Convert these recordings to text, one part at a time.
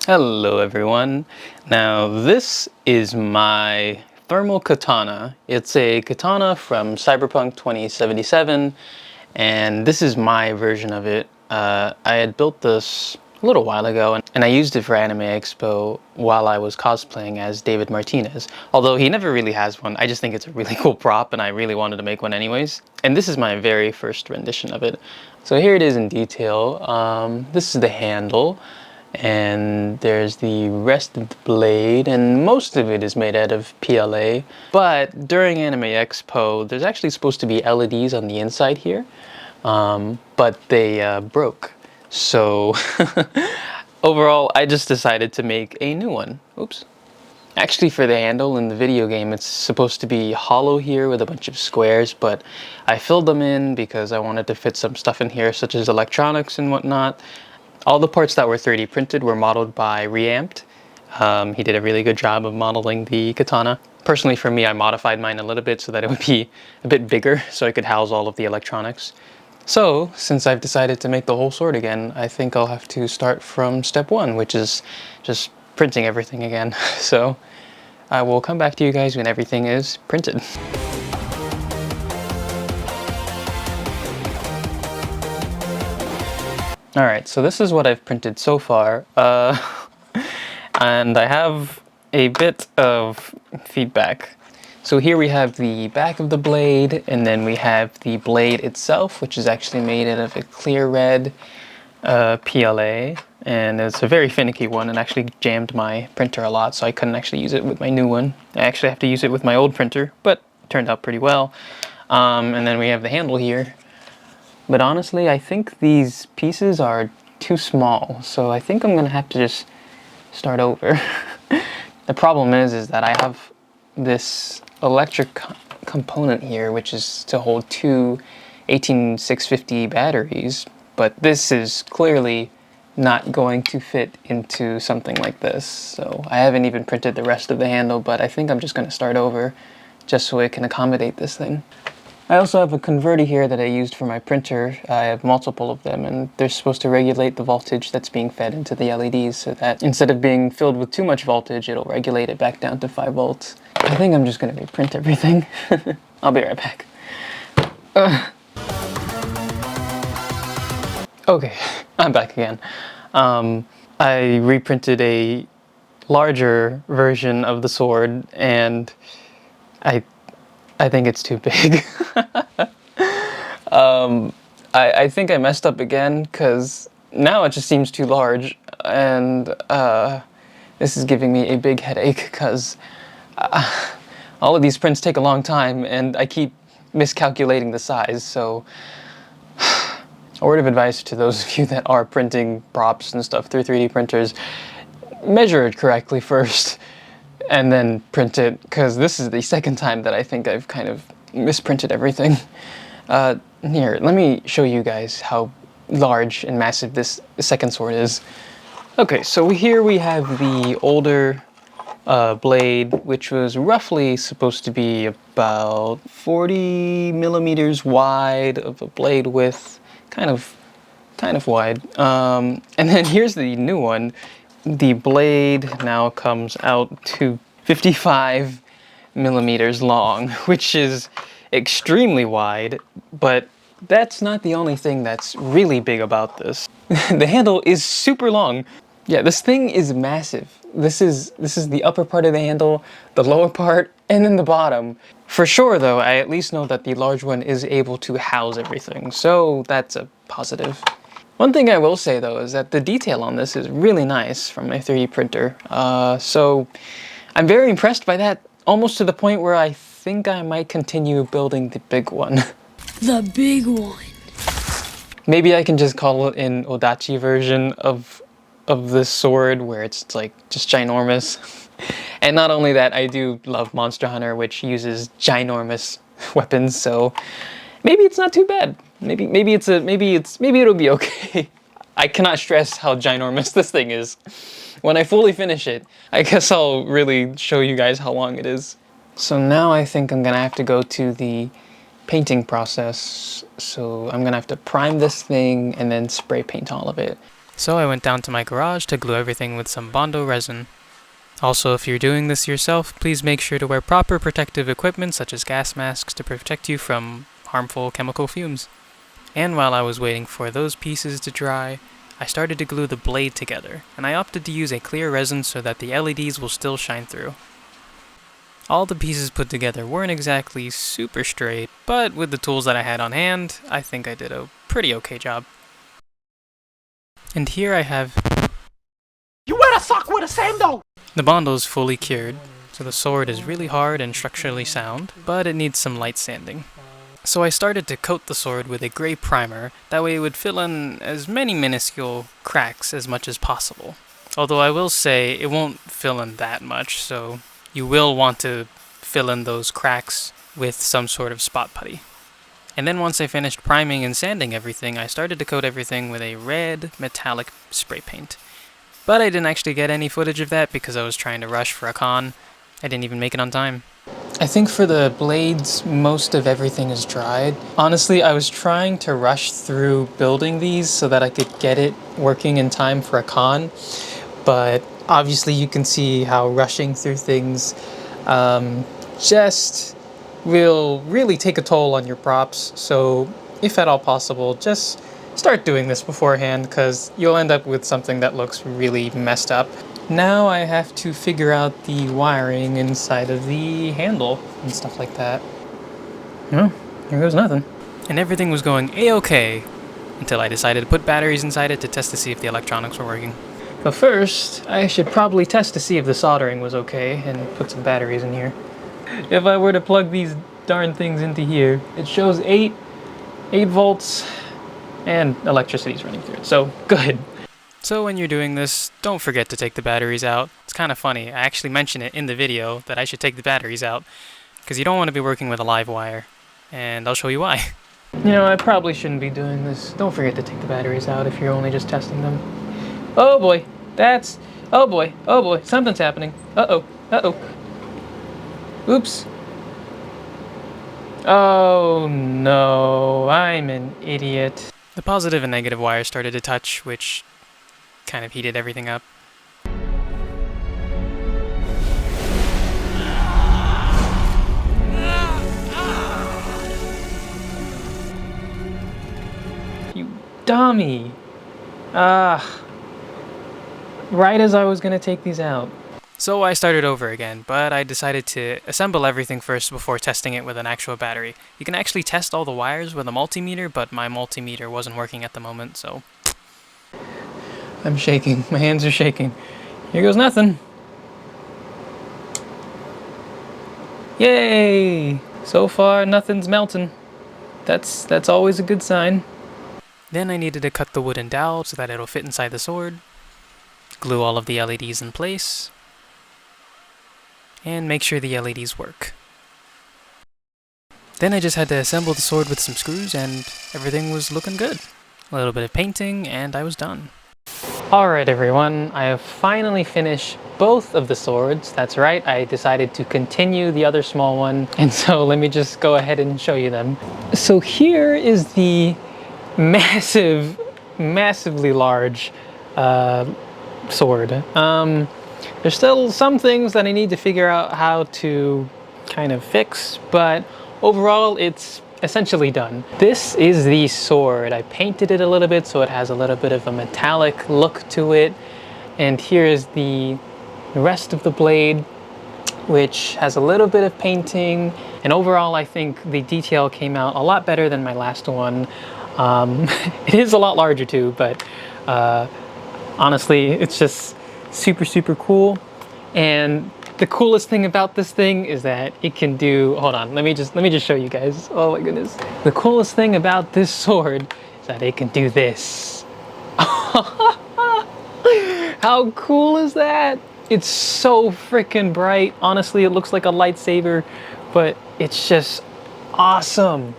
Hello everyone. Now this is my thermal katana. It's a katana from Cyberpunk 2077 and this is my version of it. I had built this a little while ago and I used it for Anime Expo while I was cosplaying as David Martinez. Although he never really has one, I just think it's a really cool prop and I really wanted to make one anyways. And this is my very first rendition of it. So here it is in detail. This is the handle. And there's the rest of the blade, and most of it is made out of PLA. But during Anime Expo, there's actually supposed to be LEDs on the inside here, but they broke. So overall, I just decided to make a new one. Oops. Actually, for the handle in the video game, it's supposed to be hollow here with a bunch of squares, but I filled them in because I wanted to fit some stuff in here, such as electronics and whatnot. All the parts that were 3D printed were modeled by Reamped. He did a really good job of modeling the katana. Personally, for me, I modified mine a little bit so that it would be a bit bigger so I could house all of the electronics. So, since I've decided to make the whole sword again, I think I'll have to start from step one, which is just printing everything again. So, I will come back to you guys when everything is printed. Alright, so this is what I've printed so far, and I have a bit of feedback. So here we have the back of the blade, and then we have the blade itself, which is actually made out of a clear red PLA, and it's a very finicky one and actually jammed my printer a lot, so I couldn't actually use it with my new one. I actually have to use it with my old printer, but it turned out pretty well. And then we have the handle here. But honestly, I think these pieces are too small, so I think I'm gonna have to just start over. The problem is that I have this electric component here, which is to hold two 18650 batteries, but this is clearly not going to fit into something like this. So I haven't even printed the rest of the handle, but I think I'm just gonna start over just so it can accommodate this thing. I also have a converter here that I used for my printer. I have multiple of them, and they're supposed to regulate the voltage that's being fed into the LEDs so that instead of being filled with too much voltage, it'll regulate it back down to 5 volts. I think I'm just going to reprint everything. I'll be right back. Okay, I'm back again. I reprinted a larger version of the sword, and I think it's too big. I think I messed up again because now it just seems too large, and this is giving me a big headache because all of these prints take a long time and I keep miscalculating the size. So a word of advice to those of you that are printing props and stuff through 3D printers: measure it correctly first and then print it, because this is the second time that I think I've kind of misprinted everything. Here, let me show you guys how large and massive this second sword is. Okay, so here we have the older blade, which was roughly supposed to be about 40 millimeters wide of a blade width, kind of wide. And then here's the new one. The blade now comes out to 55 millimeters long, which is extremely wide, but that's not the only thing that's really big about this. The handle is super long. Yeah, this thing is massive. This is the upper part of the handle, the lower part, and then the bottom. For sure though, I at least know that the large one is able to house everything, so that's a positive. One thing I will say though is that the detail on this is really nice from my 3D printer. So I'm very impressed by that, almost to the point where I think I might continue building the big one. The big one. Maybe I can just call it an Odachi version of this sword, where it's like just ginormous. And not only that, I do love Monster Hunter, which uses ginormous weapons, so maybe it's not too bad. Maybe it'll be okay. I cannot stress how ginormous this thing is. When I fully finish it, I guess I'll really show you guys how long it is. So now I think I'm gonna have to go to the painting process. So I'm gonna have to prime this thing and then spray paint all of it. So I went down to my garage to glue everything with some Bondo resin. Also, if you're doing this yourself, please make sure to wear proper protective equipment such as gas masks to protect you from harmful chemical fumes. And while I was waiting for those pieces to dry, I started to glue the blade together, and I opted to use a clear resin so that the LEDs will still shine through. All the pieces put together weren't exactly super straight, but with the tools that I had on hand, I think I did a pretty okay job. And here I have You wear a sock with the same though! the Bondo's fully cured, so the sword is really hard and structurally sound, but it needs some light sanding. So I started to coat the sword with a gray primer, that way it would fill in as many minuscule cracks as much as possible. Although I will say it won't fill in that much, so you will want to fill in those cracks with some sort of spot putty. And then once I finished priming and sanding everything, I started to coat everything with a red metallic spray paint. But I didn't actually get any footage of that because I was trying to rush for a con. I didn't even make it on time. I think for the blades, most of everything is dried. Honestly, I was trying to rush through building these so that I could get it working in time for a con, but obviously you can see how rushing through things just will really take a toll on your props. So if at all possible, just start doing this beforehand because you'll end up with something that looks really messed up. Now I have to figure out the wiring inside of the handle and stuff like that. Well, here goes nothing. And everything was going a-okay until I decided to put batteries inside it to test to see if the electronics were working. But first, I should probably test to see if the soldering was okay and put some batteries in here. If I were to plug these darn things into here, it shows 8 volts and electricity's running through it, so good. So when you're doing this, don't forget to take the batteries out. It's kind of funny, I actually mention it in the video that I should take the batteries out, because you don't want to be working with a live wire, and I'll show you why. You know, I probably shouldn't be doing this. Don't forget to take the batteries out if you're only just testing them. Oh boy, oh boy, something's happening. Uh-oh. Oops. Oh no, I'm an idiot. The positive and negative wires started to touch, which kind of heated everything up. You dummy. Right as I was gonna take these out. So I started over again, but I decided to assemble everything first before testing it with an actual battery. You can actually test all the wires with a multimeter, but my multimeter wasn't working at the moment, so... I'm shaking. My hands are shaking. Here goes nothing. Yay! So far, nothing's melting. That's always a good sign. Then I needed to cut the wooden dowel so that it'll fit inside the sword, glue all of the LEDs in place, and make sure the LEDs work. Then I just had to assemble the sword with some screws and everything was looking good. A little bit of painting and I was done. Alright everyone, I have finally finished both of the swords. That's right, I decided to continue the other small one, and so let me just go ahead and show you them. So here is the massively large sword. There's still some things that I need to figure out how to kind of fix, but overall it's essentially done. This is the sword. I painted it a little bit so it has a little bit of a metallic look to it, and here is the rest of the blade, which has a little bit of painting, and overall I think the detail came out a lot better than my last one. It is a lot larger too, but honestly it's just super cool. And the coolest thing about this thing is that it can do, hold on, let me just show you guys. Oh my goodness. The coolest thing about this sword is that it can do this. How cool is that? It's so freaking bright. Honestly, it looks like a lightsaber, but it's just awesome.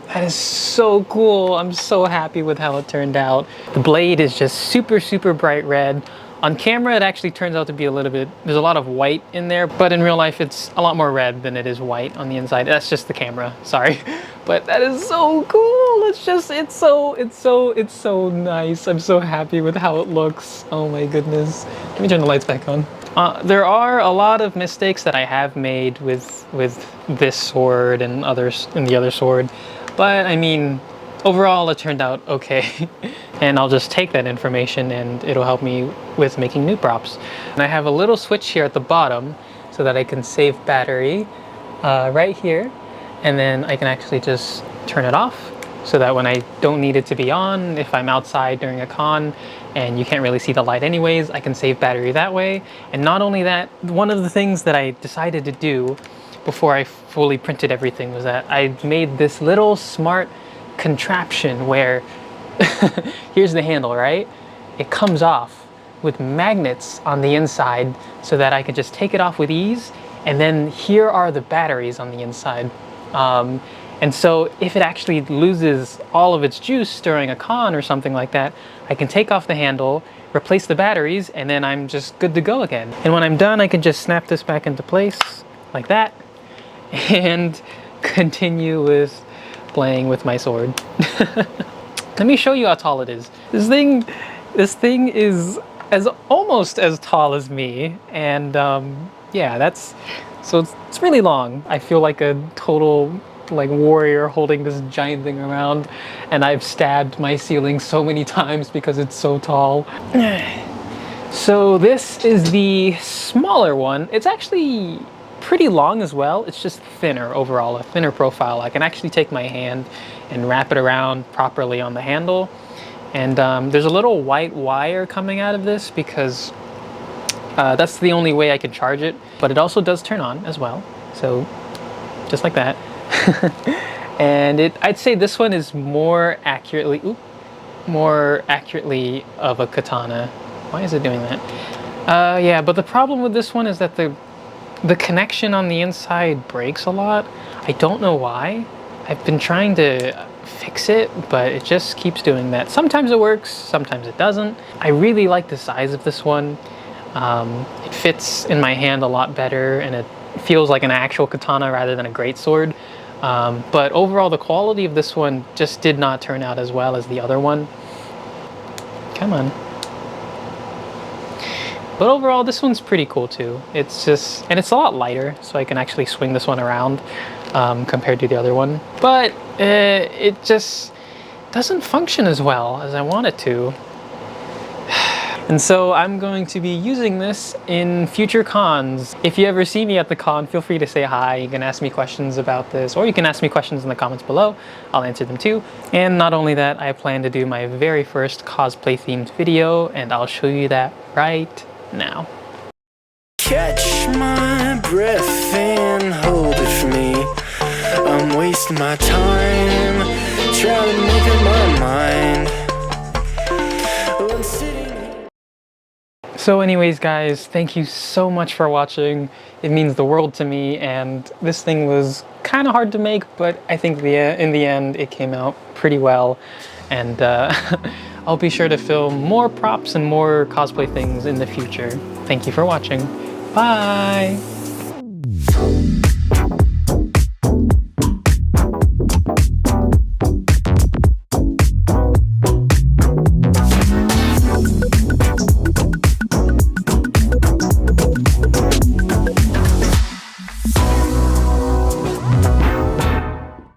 That is so cool. I'm so happy with how it turned out. The blade is just super bright red. On camera, it actually turns out to be a little bit, there's a lot of white in there, but in real life, it's a lot more red than it is white on the inside. That's just the camera, sorry. But that is so cool. It's so nice. I'm so happy with how it looks. Oh my goodness. Let me turn the lights back on. There are a lot of mistakes that I have made with this sword and the other sword, but I mean, overall it turned out okay. And I'll just take that information and it'll help me with making new props. And I have a little switch here at the bottom so that I can save battery right here, and then I can actually just turn it off so that when I don't need it to be on, if I'm outside during a con and you can't really see the light anyways, I can save battery that way. And not only that, one of the things that I decided to do before I fully printed everything was that I made this little smart contraption where here's the handle, right? It comes off with magnets on the inside so that I can just take it off with ease. And then here are the batteries on the inside. And so if it actually loses all of its juice during a con or something like that, I can take off the handle, replace the batteries, and then I'm just good to go again. And when I'm done, I can just snap this back into place like that and continue with playing with my sword. Let me show you how tall it is. This thing is almost as tall as me, and yeah, so it's really long. I feel like a total warrior holding this giant thing around, and I've stabbed my ceiling so many times because it's so tall. So this is the smaller one. It's actually pretty long as well. It's just thinner overall, a thinner profile. I can actually take my hand and wrap it around properly on the handle. And there's a little white wire coming out of this because that's the only way I can charge it. But it also does turn on as well. So just like that. And I'd say this one is more accurately of a katana. Why is it doing that? Yeah, but the problem with this one is that the connection on the inside breaks a lot. I don't know why. I've been trying to fix it, but it just keeps doing that. Sometimes it works, sometimes it doesn't. I really like the size of this one. It fits in my hand a lot better, and it feels like an actual katana rather than a greatsword. But overall, the quality of this one just did not turn out as well as the other one. Come on. But overall, this one's pretty cool too. It's a lot lighter, so I can actually swing this one around compared to the other one. But it just doesn't function as well as I want it to. And so I'm going to be using this in future cons. If you ever see me at the con, feel free to say hi. You can ask me questions about this, or you can ask me questions in the comments below. I'll answer them too. And not only that, I plan to do my very first cosplay themed video, and I'll show you that right now. Catch my breath and hold it for me. I'm wasting my time trying to make up my mind. So anyways, guys, thank you so much for watching. It means the world to me, and this thing was kind of hard to make, but I think in the end it came out pretty well. And I'll be sure to film more props and more cosplay things in the future. Thank you for watching. Bye!